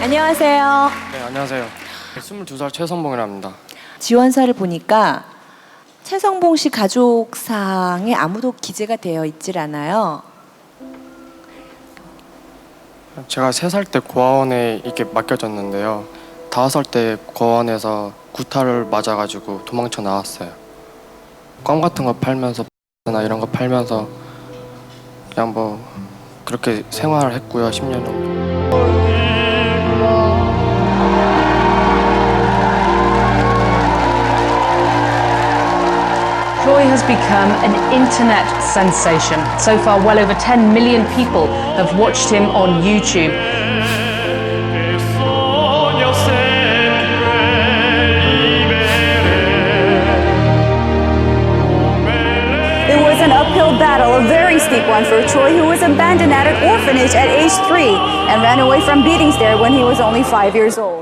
안녕하세요. 네, 안녕하세요. 22살 최선봉이라 합니다. 지원서를 보니까 최성봉 씨 가족상에 아무도 기재가 되어 있질 않아요. 제가 3살 때 고아원에 이렇게 맡겨졌는데요. 5살 때 고아원에서 구타를 맞아가지고 도망쳐 나왔어요. 껌 같은 거 팔면서 나 이런 거 팔면서 그냥 뭐 그렇게 생활을 했고요. 10년 정도. Troy has become an internet sensation. So far, well over 10 million people have watched him on YouTube. It was an uphill battle, a very steep one for Troy, who was abandoned at an orphanage at age 3 and ran away from beatings there when he was only 5 years old.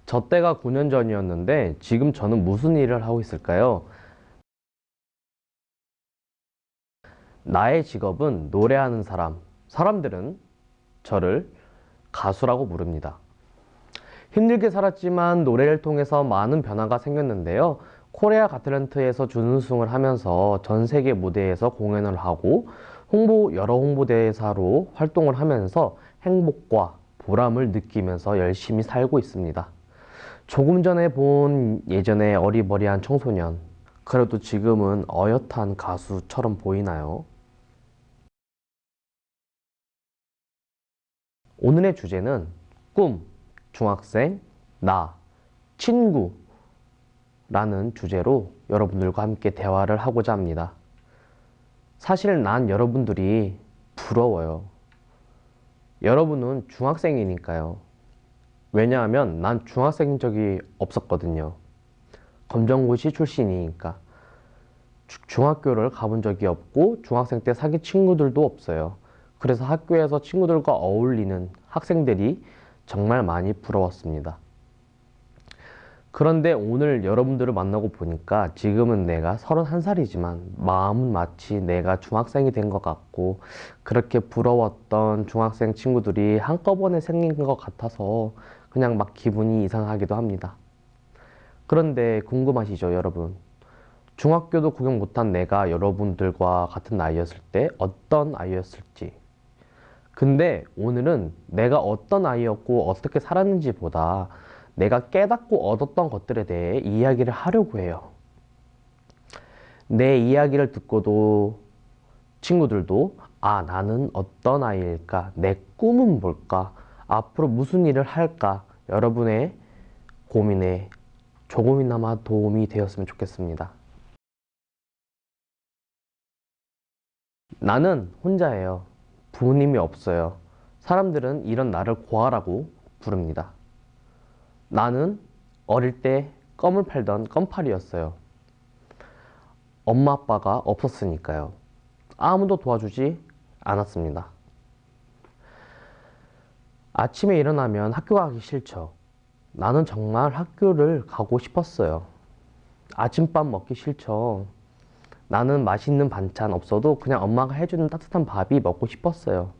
저 때가 9년 전이었는데 지금 저는 무슨 일을 하고 있을까요? 나의 직업은 노래하는 사람. 사람들은 저를 가수라고 부릅니다. 힘들게 살았지만 노래를 통해서 많은 변화가 생겼는데요. 코리아 가틀랜트에서 준우승을 하면서 전 세계 무대에서 공연을 하고 여러 홍보대사로 활동을 하면서 행복과 보람을 느끼면서 열심히 살고 있습니다. 조금 전에 본 예전의 어리버리한 청소년, 그래도 지금은 어엿한 가수처럼 보이나요? 오늘의 주제는 꿈, 중학생, 나, 친구 라는 주제로 여러분들과 함께 대화를 하고자 합니다. 사실 난 여러분들이 부러워요. 여러분은 중학생이니까요. 왜냐하면 난 중학생인 적이 없었거든요. 검정고시 출신이니까. 중학교를 가본 적이 없고 중학생 때 사귄 친구들도 없어요. 그래서 학교에서 친구들과 어울리는 학생들이 정말 많이 부러웠습니다. 그런데 오늘 여러분들을 만나고 보니까 지금은 내가 31살이지만 마음은 마치 내가 중학생이 된 것 같고, 그렇게 부러웠던 중학생 친구들이 한꺼번에 생긴 것 같아서 그냥 막 기분이 이상하기도 합니다. 그런데 궁금하시죠, 여러분? 중학교도 구경 못한 내가 여러분들과 같은 나이였을 때 어떤 아이였을지. 근데 오늘은 내가 어떤 아이였고 어떻게 살았는지 보다 내가 깨닫고 얻었던 것들에 대해 이야기를 하려고 해요. 내 이야기를 듣고도 친구들도 나는 어떤 아이일까? 내 꿈은 뭘까? 앞으로 무슨 일을 할까? 여러분의 고민에 조금이나마 도움이 되었으면 좋겠습니다. 나는 혼자예요. 부모님이 없어요. 사람들은 이런 나를 고아라고 부릅니다. 나는 어릴 때 껌을 팔던 껌팔이였어요. 엄마 아빠가 없었으니까요. 아무도 도와주지 않았습니다. 아침에 일어나면 학교 가기 싫죠. 나는 정말 학교를 가고 싶었어요. 아침밥 먹기 싫죠. 나는 맛있는 반찬 없어도 그냥 엄마가 해주는 따뜻한 밥이 먹고 싶었어요.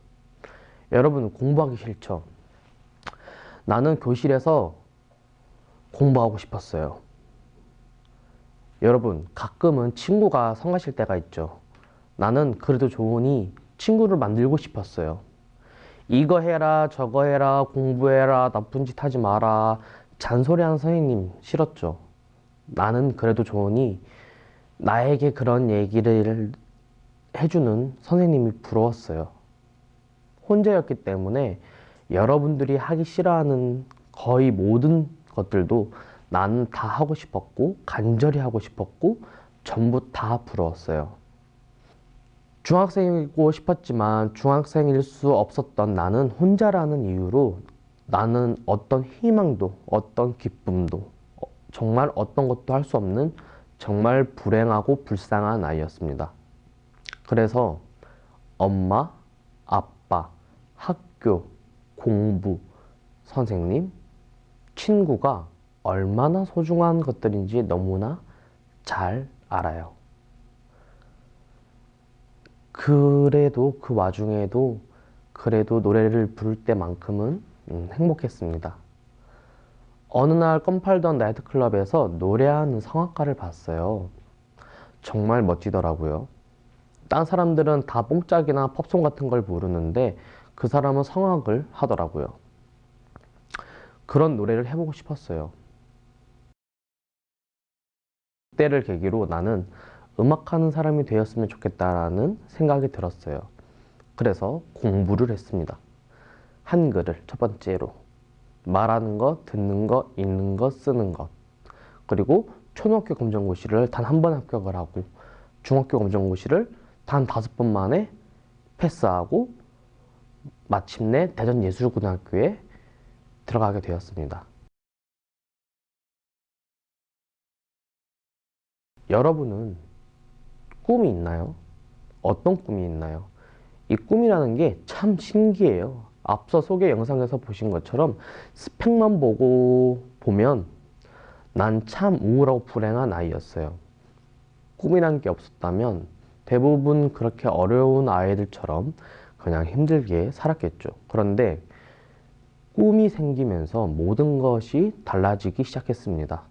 여러분, 공부하기 싫죠. 나는 교실에서 공부하고 싶었어요. 여러분, 가끔은 친구가 성가실 때가 있죠. 나는 그래도 좋으니 친구를 만들고 싶었어요. 이거 해라, 저거 해라, 공부해라, 나쁜 짓 하지 마라, 잔소리하는 선생님 싫었죠. 나는 그래도 좋으니 나에게 그런 얘기를 해주는 선생님이 부러웠어요. 혼자였기 때문에 여러분들이 하기 싫어하는 거의 모든 것들도 나는 다 하고 싶었고, 간절히 하고 싶었고, 전부 다 부러웠어요. 중학생이고 싶었지만 중학생일 수 없었던 나는 혼자라는 이유로 나는 어떤 희망도, 어떤 기쁨도, 정말 어떤 것도 할 수 없는 정말 불행하고 불쌍한 아이였습니다. 그래서 엄마, 아빠, 학교, 공부, 선생님, 친구가 얼마나 소중한 것들인지 너무나 잘 알아요. 그래도 그 와중에도 그래도 노래를 부를 때만큼은 행복했습니다. 어느 날 껌 팔던 나이트클럽에서 노래하는 성악가를 봤어요. 정말 멋지더라고요. 딴 사람들은 다 뽕짝이나 팝송 같은 걸 부르는데 그 사람은 성악을 하더라고요. 그런 노래를 해보고 싶었어요. 그때를 계기로 나는 음악하는 사람이 되었으면 좋겠다라는 생각이 들었어요. 그래서 공부를 했습니다. 한글을 첫 번째로 말하는 것, 듣는 것, 읽는 것, 쓰는 것, 그리고 초등학교 검정고시를 단 한 번 합격을 하고 중학교 검정고시를 단 5번 만에 패스하고 마침내 대전예술고등학교에 들어가게 되었습니다. 여러분은 꿈이 있나요? 어떤 꿈이 있나요? 이 꿈이라는 게 참 신기해요. 앞서 소개 영상에서 보신 것처럼 스펙만 보면 난 참 우울하고 불행한 아이였어요. 꿈이란 게 없었다면 대부분 그렇게 어려운 아이들처럼 그냥 힘들게 살았겠죠. 그런데 꿈이 생기면서 모든 것이 달라지기 시작했습니다.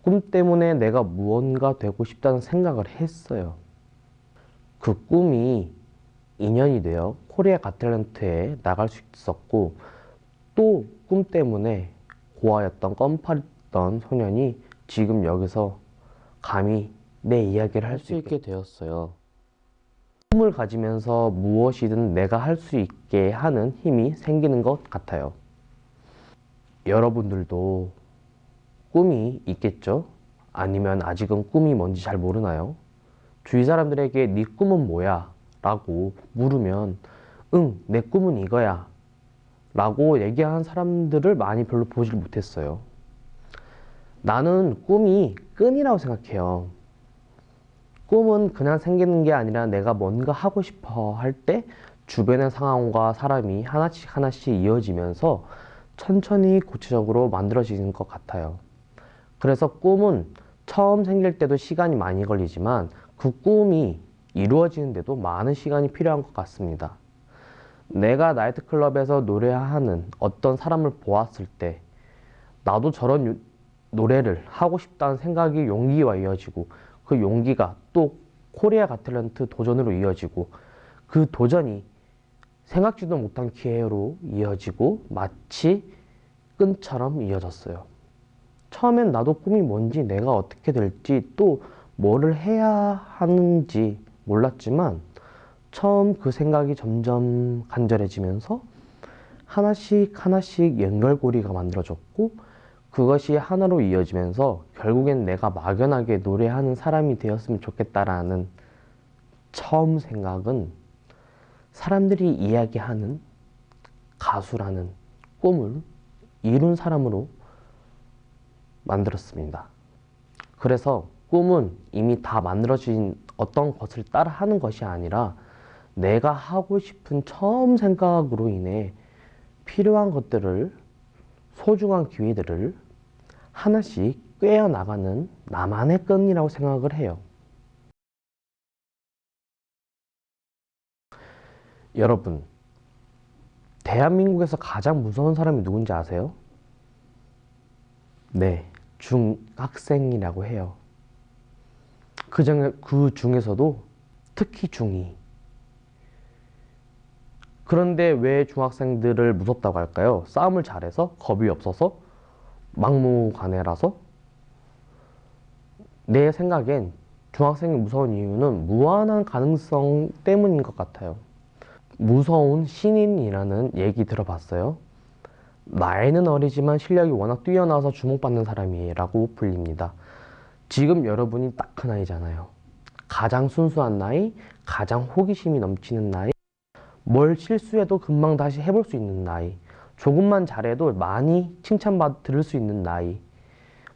꿈 때문에 내가 무언가 되고 싶다는 생각을 했어요. 그 꿈이 인연이 되어 코리아 갓탤런트에 나갈 수 있었고, 또 꿈 때문에 고아였던 껌팔던 소년이 지금 여기서 감히 내 이야기를 할 수 있게 되었어요. 꿈을 가지면서 무엇이든 내가 할 수 있게 하는 힘이 생기는 것 같아요. 여러분들도 꿈이 있겠죠? 아니면 아직은 꿈이 뭔지 잘 모르나요? 주위 사람들에게 네 꿈은 뭐야? 라고 물으면 응, 내 꿈은 이거야 라고 얘기하는 사람들을 많이 별로 보질 못했어요. 나는 꿈이 끈이라고 생각해요. 꿈은 그냥 생기는 게 아니라 내가 뭔가 하고 싶어 할 때 주변의 상황과 사람이 하나씩 하나씩 이어지면서 천천히 구체적으로 만들어지는 것 같아요. 그래서 꿈은 처음 생길 때도 시간이 많이 걸리지만 그 꿈이 이루어지는데도 많은 시간이 필요한 것 같습니다. 내가 나이트클럽에서 노래하는 어떤 사람을 보았을 때 나도 저런 노래를 하고 싶다는 생각이 용기와 이어지고, 그 용기가 또 코리아 갓탤런트 도전으로 이어지고, 그 도전이 생각지도 못한 기회로 이어지고 마치 끈처럼 이어졌어요. 처음엔 나도 꿈이 뭔지, 내가 어떻게 될지, 또 뭐를 해야 하는지 몰랐지만 처음 그 생각이 점점 간절해지면서 하나씩 하나씩 연결고리가 만들어졌고, 그것이 하나로 이어지면서 결국엔 내가 막연하게 노래하는 사람이 되었으면 좋겠다라는 처음 생각은 사람들이 이야기하는 가수라는 꿈을 이룬 사람으로 만들었습니다. 그래서 꿈은 이미 다 만들어진 어떤 것을 따라 하는 것이 아니라 내가 하고 싶은 처음 생각으로 인해 필요한 것들을, 소중한 기회들을 하나씩 꿰어나가는 나만의 끈이라고 생각을 해요. 여러분, 대한민국에서 가장 무서운 사람이 누군지 아세요? 네, 중학생이라고 해요. 그 중에서도 특히 중2. 그런데 왜 중학생들을 무섭다고 할까요? 싸움을 잘해서? 겁이 없어서? 막무가내라서? 내 생각엔 중학생이 무서운 이유는 무한한 가능성 때문인 것 같아요. 무서운 신인이라는 얘기 들어봤어요? 나이는 어리지만 실력이 워낙 뛰어나서 주목받는 사람이라고 불립니다. 지금 여러분이 딱 그 나이잖아요. 가장 순수한 나이, 가장 호기심이 넘치는 나이, 뭘 실수해도 금방 다시 해볼 수 있는 나이, 조금만 잘해도 많이 들을 수 있는 나이,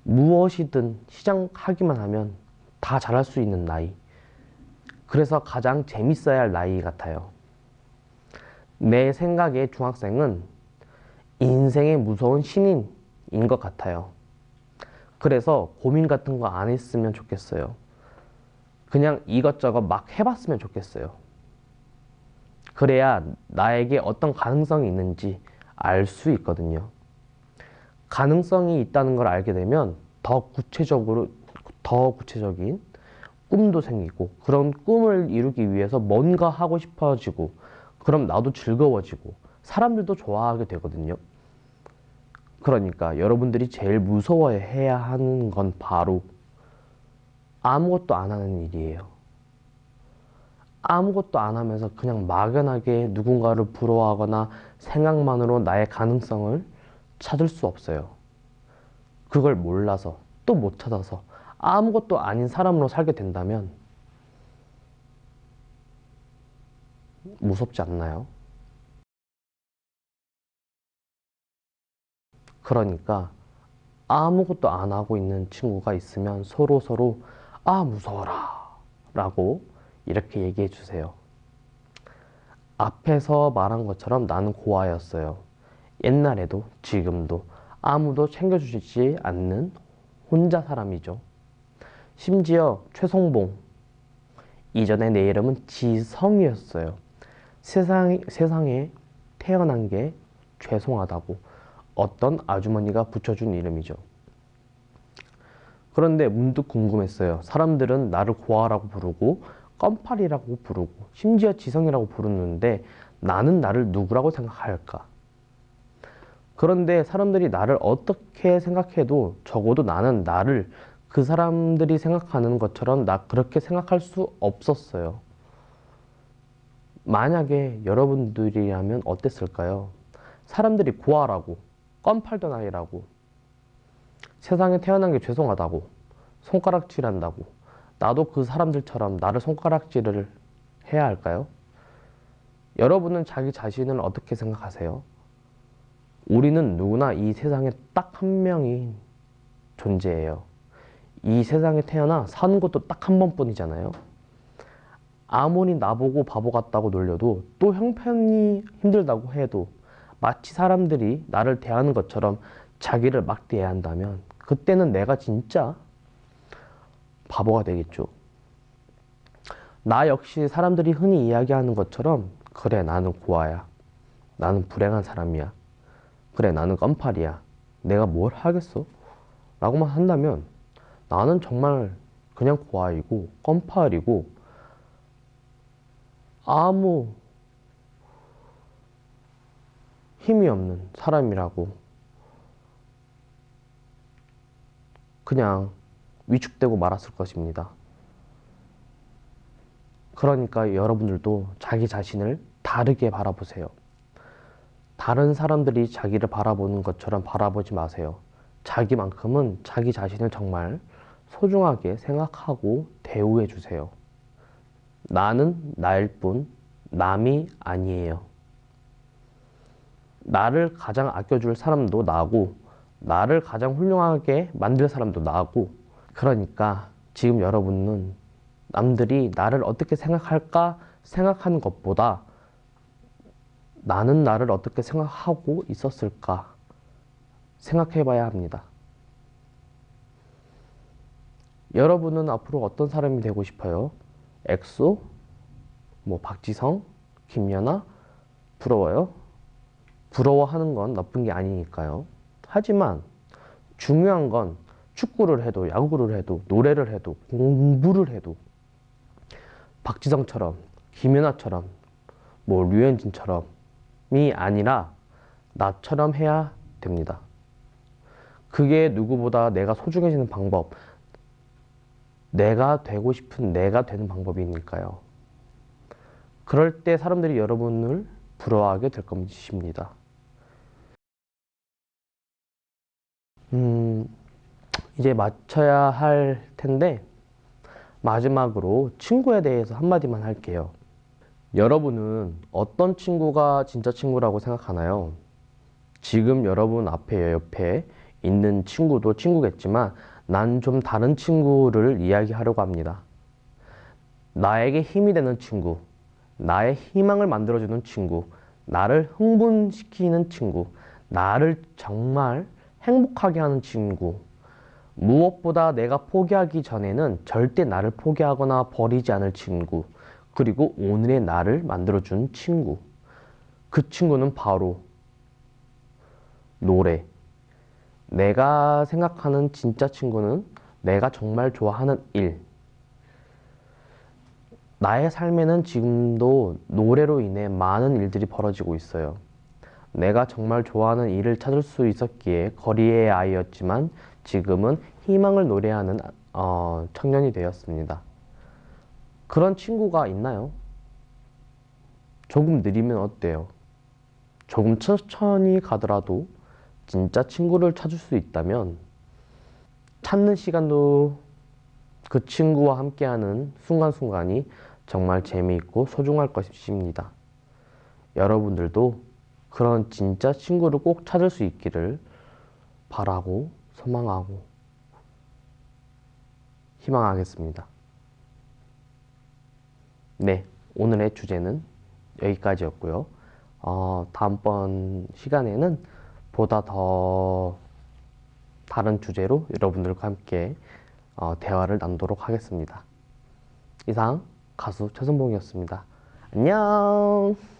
무엇이든 시작하기만 하면 다 잘할 수 있는 나이. 그래서 가장 재밌어야 할 나이 같아요. 내 생각에 중학생은 인생의 무서운 신인인 것 같아요. 그래서 고민 같은 거 안 했으면 좋겠어요. 그냥 이것저것 막 해봤으면 좋겠어요. 그래야 나에게 어떤 가능성이 있는지 알 수 있거든요. 가능성이 있다는 걸 알게 되면 더 구체적인 꿈도 생기고, 그런 꿈을 이루기 위해서 뭔가 하고 싶어지고, 그럼 나도 즐거워지고 사람들도 좋아하게 되거든요. 그러니까 여러분들이 제일 무서워해야 하는 건 바로 아무것도 안 하는 일이에요. 아무것도 안 하면서 그냥 막연하게 누군가를 부러워하거나 생각만으로 나의 가능성을 찾을 수 없어요. 그걸 몰라서 또 못 찾아서 아무것도 아닌 사람으로 살게 된다면 무섭지 않나요? 그러니까 아무것도 안 하고 있는 친구가 있으면 서로 아, 무서워라 라고 이렇게 얘기해 주세요. 앞에서 말한 것처럼 나는 고아였어요. 옛날에도 지금도 아무도 챙겨주지 않는 혼자 사람이죠. 심지어 최성봉, 이전에 내 이름은 지성이었어요. 세상에 태어난 게 죄송하다고 어떤 아주머니가 붙여준 이름이죠. 그런데 문득 궁금했어요. 사람들은 나를 고아라고 부르고 껌팔이라고 부르고 심지어 지성이라고 부르는데 나는 나를 누구라고 생각할까? 그런데 사람들이 나를 어떻게 생각해도 적어도 나는 나를 그 사람들이 생각하는 것처럼 나 그렇게 생각할 수 없었어요. 만약에 여러분들이라면 어땠을까요? 사람들이 고아라고, 껌팔던 아이라고, 세상에 태어난 게 죄송하다고, 손가락질한다고, 나도 그 사람들처럼 나를 손가락질을 해야 할까요? 여러분은 자기 자신을 어떻게 생각하세요? 우리는 누구나 이 세상에 딱 한 명이 존재해요. 이 세상에 태어나 사는 것도 딱 한 번뿐이잖아요. 아무리 나보고 바보 같다고 놀려도 또 형편이 힘들다고 해도 마치 사람들이 나를 대하는 것처럼 자기를 막 대한다면 그때는 내가 진짜 바보가 되겠죠. 나 역시 사람들이 흔히 이야기하는 것처럼 그래 나는 고아야. 나는 불행한 사람이야. 그래 나는 껌팔이야. 내가 뭘 하겠어? 라고만 한다면 나는 정말 그냥 고아이고 껌팔이고 아무 힘이 없는 사람이라고 그냥 위축되고 말았을 것입니다. 그러니까 여러분들도 자기 자신을 다르게 바라보세요. 다른 사람들이 자기를 바라보는 것처럼 바라보지 마세요. 자기만큼은 자기 자신을 정말 소중하게 생각하고 대우해 주세요. 나는 나일 뿐 남이 아니에요. 나를 가장 아껴줄 사람도 나고 나를 가장 훌륭하게 만들 사람도 나고 그러니까 지금 여러분은 남들이 나를 어떻게 생각할까 생각하는 것보다 나는 나를 어떻게 생각하고 있었을까 생각해 봐야 합니다. 여러분은 앞으로 어떤 사람이 되고 싶어요? 엑소? 박지성? 김연아? 부러워요? 부러워하는 건 나쁜 게 아니니까요. 하지만 중요한 건 축구를 해도 야구를 해도 노래를 해도 공부를 해도 박지성처럼 김연아처럼 류현진처럼이 아니라 나처럼 해야 됩니다. 그게 누구보다 내가 소중해지는 방법, 내가 되고 싶은 내가 되는 방법이니까요. 그럴 때 사람들이 여러분을 부러워하게 될 것입니다. 이제 마쳐야 할 텐데 마지막으로 친구에 대해서 한마디만 할게요. 여러분은 어떤 친구가 진짜 친구라고 생각하나요? 지금 여러분 앞에 옆에 있는 친구도 친구겠지만 난 좀 다른 친구를 이야기하려고 합니다. 나에게 힘이 되는 친구, 나의 희망을 만들어주는 친구, 나를 흥분시키는 친구, 나를 정말 행복하게 하는 친구. 무엇보다 내가 포기하기 전에는 절대 나를 포기하거나 버리지 않을 친구. 그리고 오늘의 나를 만들어준 친구. 그 친구는 바로 노래. 내가 생각하는 진짜 친구는 내가 정말 좋아하는 일. 나의 삶에는 지금도 노래로 인해 많은 일들이 벌어지고 있어요. 내가 정말 좋아하는 일을 찾을 수 있었기에 거리의 아이였지만 지금은 희망을 노래하는 청년이 되었습니다. 그런 친구가 있나요? 조금 느리면 어때요? 조금 천천히 가더라도 진짜 친구를 찾을 수 있다면 찾는 시간도 그 친구와 함께하는 순간순간이 정말 재미있고 소중할 것입니다. 여러분들도 그런 진짜 친구를 꼭 찾을 수 있기를 바라고 소망하고 희망하겠습니다. 네, 오늘의 주제는 여기까지였고요. 다음번 시간에는 보다 더 다른 주제로 여러분들과 함께 대화를 나누도록 하겠습니다. 이상 가수 최선봉이었습니다. 안녕.